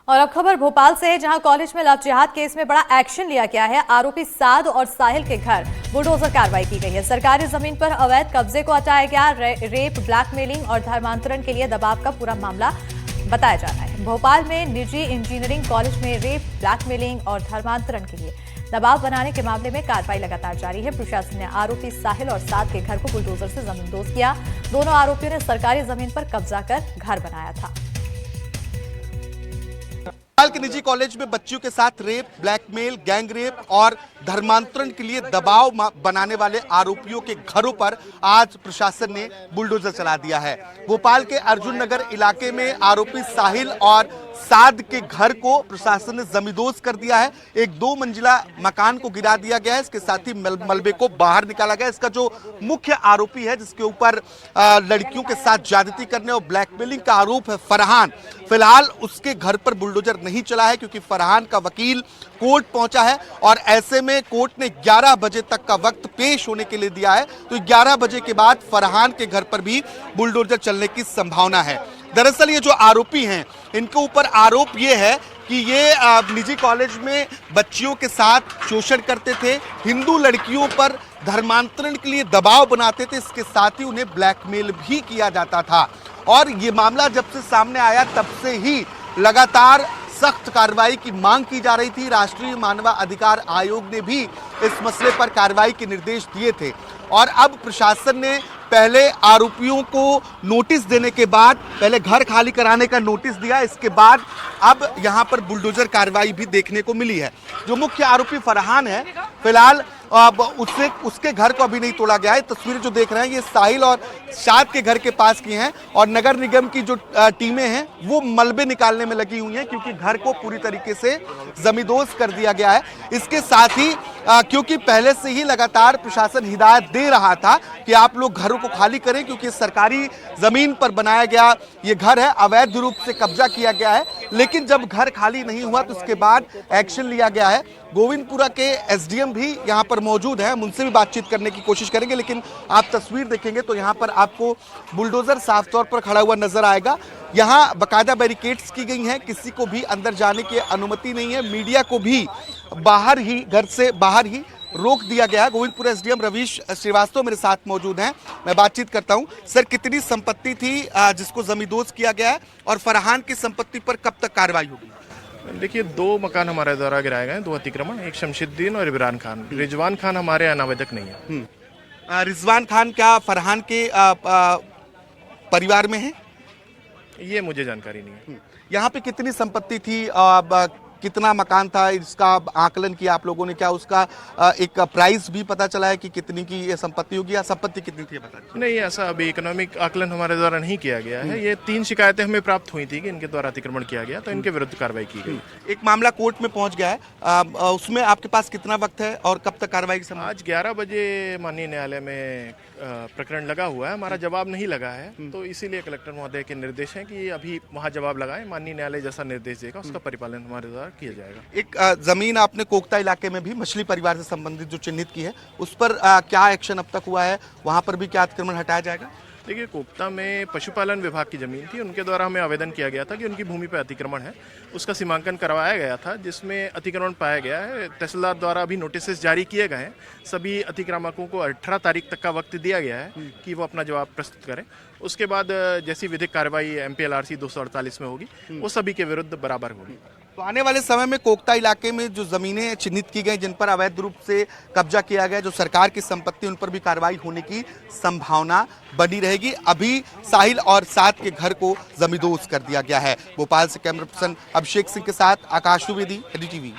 और अब खबर भोपाल से है, जहां कॉलेज में लव जिहाद केस में बड़ा एक्शन लिया गया है। आरोपी साद और साहिल के घर बुलडोजर कार्रवाई की गई है। सरकारी जमीन पर अवैध कब्जे को हटाया गया। रेप, ब्लैकमेलिंग और धर्मांतरण के लिए दबाव का पूरा मामला बताया जा रहा है। भोपाल में निजी इंजीनियरिंग कॉलेज में रेप, ब्लैकमेलिंग और धर्मांतरण के लिए दबाव बनाने के मामले में कार्रवाई लगातार जारी है। प्रशासन ने आरोपी साहिल और साद के घर को बुलडोजर से जमींदोज किया। दोनों आरोपियों ने सरकारी जमीन पर कब्जा कर घर बनाया था। भोपाल के निजी कॉलेज में बच्चियों के साथ रेप, ब्लैकमेल, गैंग रेप और धर्मांतरण के लिए दबाव बनाने वाले आरोपियों के घरों पर आज प्रशासन ने बुलडोजर चला दिया है। भोपाल के अर्जुन नगर इलाके में आरोपी साहिल और साद के घर को प्रशासन ने जमींदोज कर दिया है। एक 2 मंजिला मकान को गिरा दिया गया है। इसके साथ ही मलबे को बाहर निकाला गया। इसका जो मुख्य आरोपी है, जिसके ऊपर लड़कियों के साथ ज्यादती करने और ब्लैकमेलिंग का आरोप है, फरहान, फिलहाल उसके घर पर बुलडोजर नहीं चला है क्योंकि फरहान का वकील कोर्ट पहुंचा है और ऐसे में कोर्ट ने 11 बजे तक का वक्त पेश होने के लिए दिया है। तो 11 बजे के बाद फरहान के घर पर भी बुलडोजर चलने की संभावना है। दरअसल ये जो आरोपी हैं, इनके ऊपर आरोप ये है कि ये निजी कॉलेज में बच्चियों के साथ शोषण करते थे, हिंदू लड़कियों पर धर्मांतरण के लिए दबाव बनाते थे, इसके साथ ही उन्हें ब्लैकमेल भी किया जाता था। और ये मामला जब से सामने आया तब से ही लगातार सख्त कार्रवाई की मांग की जा रही थी। राष्ट्रीय मानवाधिकार आयोग ने भी इस मसले पर कार्रवाई के निर्देश दिए थे और अब प्रशासन ने पहले आरोपियों को नोटिस देने के बाद पहले घर खाली कराने का नोटिस दिया। इसके बाद अब यहां पर बुलडोजर कार्रवाई भी देखने को मिली है। जो मुख्य आरोपी फरहान है, फिलहाल उसके घर को अभी नहीं तोड़ा गया है। तस्वीरें जो देख रहे हैं ये साहिल और साद के घर के पास की हैं और नगर निगम की जो टीमें हैं वो मलबे निकालने में लगी हुई हैं क्योंकि घर को पूरी तरीके से जमींदोज कर दिया गया है। इसके साथ ही क्योंकि पहले से ही लगातार प्रशासन हिदायत दे रहा था कि आप लोग घरों को खाली करें क्योंकि सरकारी जमीन पर बनाया गया ये घर है, अवैध रूप से कब्जा किया गया है। लेकिन जब घर खाली नहीं हुआ तो उसके बाद एक्शन लिया गया है। गोविंदपुरा के एसडीएम भी यहां पर मौजूद है, हम उनसे भी बातचीत करने की कोशिश करेंगे। लेकिन आप तस्वीर देखेंगे तो यहां पर आपको बुलडोजर साफ तौर पर खड़ा हुआ नजर आएगा। यहां बाकायदा बैरिकेड्स की गई हैं, किसी को भी अंदर जाने की अनुमति नहीं है। मीडिया को भी बाहर ही, घर से बाहर ही रोक दिया गया है। गोविंदपुर एसडीएम रवीश श्रीवास्तव मेरे साथ मौजूद हैं, मैं बातचीत करता हूं। सर, कितनी संपत्ति थी जिसको जमींदोज किया गया है और फरहान की संपत्ति पर कब तक कार्रवाई होगी? देखिए, 2 मकान हमारे द्वारा गिराए गए हैं, 2 अतिक्रमण, एक शमशुद्दीन और इमरान खान। रिजवान खान हमारे अनावेदक नहीं है। रिजवान खान क्या फरहान के परिवार में है? ये मुझे जानकारी नहीं है। यहाँ पे कितनी संपत्ति थी, कितना मकान था, इसका आकलन किया आप लोगों ने? क्या उसका एक प्राइस भी पता चला है कि कितनी की ये संपत्ति होगी या संपत्ति कितनी थी पता नहीं, ऐसा अभी इकोनॉमिक आकलन हमारे द्वारा नहीं किया गया है। ये 3 शिकायतें हमें प्राप्त हुई थी कि इनके द्वारा अतिक्रमण किया गया, तो इनके विरुद्ध कार्रवाई की गई। एक मामला कोर्ट में पहुंच गया है, उसमें आपके पास कितना वक्त है और कब तक कार्रवाई की संभावना? आज 11 बजे माननीय न्यायालय में प्रकरण लगा हुआ है, हमारा जवाब नहीं लगा है, तो इसीलिए कलेक्टर महोदय के निर्देश है कि अभी वहाँ जवाब लगाएं। माननीय न्यायालय जैसा निर्देश देगा उसका परिपालन हमारे द्वारा किया जाएगा। एक जमीन आपने कोकता इलाके में भी मछली परिवार से संबंधित जो चिन्हित की है, उस पर क्या एक्शन अब तक हुआ है? वहां पर भी क्या अतिक्रमण हटाया जाएगा? देखिए, कोकता में पशुपालन विभाग की जमीन थी, उनके द्वारा हमें आवेदन किया गया था कि उनकी भूमि पर अतिक्रमण है, उसका सीमांकन करवाया गया था जिसमें अतिक्रमण पाया गया है। तहसीलदार द्वारा अभी नोटिस जारी किए गए हैं। सभी अतिक्रमकों को 18 तारीख तक का वक्त दिया गया है कि वो अपना जवाब प्रस्तुत करें। उसके बाद जैसी विधिक कार्रवाई MPLRC 248 में होगी वो सभी के विरुद्ध बराबर होगी। तो आने वाले समय में कोकता इलाके में जो जमीनें चिन्हित की गई, जिन पर अवैध रूप से कब्जा किया गया, जो सरकार की संपत्ति, उन पर भी कार्रवाई होने की संभावना बनी रहेगी। अभी साहिल और साद के घर को जमींदोज कर दिया गया है। भोपाल से कैमरा पर्सन अभिषेक सिंह के साथ आकाश द्विवेदी, NDTV।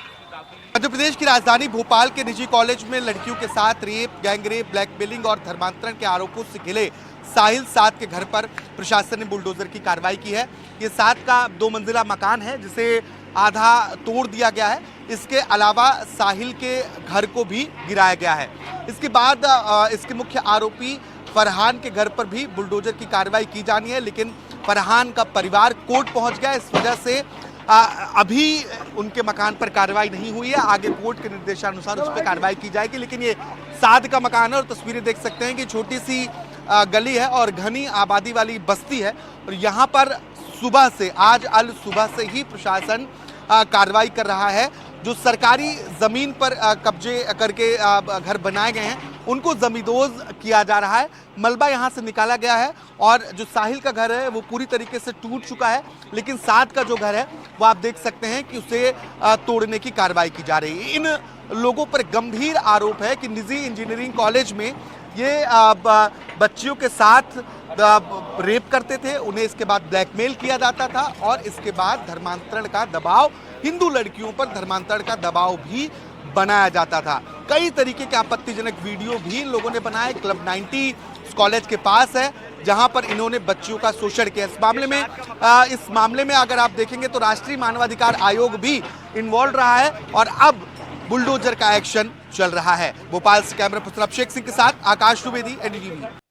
मध्य प्रदेश की राजधानी भोपाल के निजी कॉलेज में लड़कियों के साथ रेप, गैंग रेप, ब्लैकमेलिंग और धर्मांतरण के आरोपों से घिरे साहिल साद के घर पर प्रशासन ने बुलडोजर की कार्रवाई की है। ये साद का 2 मंजिला मकान है जिसे आधा तोड़ दिया गया है। इसके अलावा साहिल के घर को भी गिराया गया है। इसके बाद इसके मुख्य आरोपी फरहान के घर पर भी बुलडोजर की कार्रवाई की जानी है, लेकिन फरहान का परिवार कोर्ट पहुंच गया, इस वजह से अभी उनके मकान पर कार्रवाई नहीं हुई है। आगे कोर्ट के निर्देशानुसार उस पर कार्रवाई की जाएगी। लेकिन ये साद का मकान है और तस्वीरें देख सकते हैं कि छोटी सी गली है और घनी आबादी वाली बस्ती है और यहाँ पर सुबह से, आज अल सुबह से ही प्रशासन कार्रवाई कर रहा है। जो सरकारी ज़मीन पर कब्जे करके घर बनाए गए हैं उनको जमींदोज किया जा रहा है। मलबा यहाँ से निकाला गया है और जो साहिल का घर है वो पूरी तरीके से टूट चुका है, लेकिन साथ का जो घर है वो आप देख सकते हैं कि उसे तोड़ने की कार्रवाई की जा रही है। इन लोगों पर गंभीर आरोप है कि निजी इंजीनियरिंग कॉलेज में ये बच्चियों के साथ रेप करते थे, उन्हें इसके बाद ब्लैकमेल किया जाता था और इसके बाद धर्मांतरण का दबाव, हिंदू लड़कियों पर धर्मांतरण का दबाव भी बनाया जाता था। कई तरीके के आपत्तिजनक वीडियो भी इन लोगों ने बनाए। क्लब 90 कॉलेज के पास है जहां पर इन्होंने बच्चियों का शोषण किया। इस मामले में अगर आप देखेंगे तो राष्ट्रीय मानवाधिकार आयोग भी इन्वॉल्व रहा है और अब बुलडोजर का एक्शन चल रहा है। भोपाल से कैमरा पर्सन अभिषेक सिंह के साथ आकाश द्विवेदी, एनडीटीवी।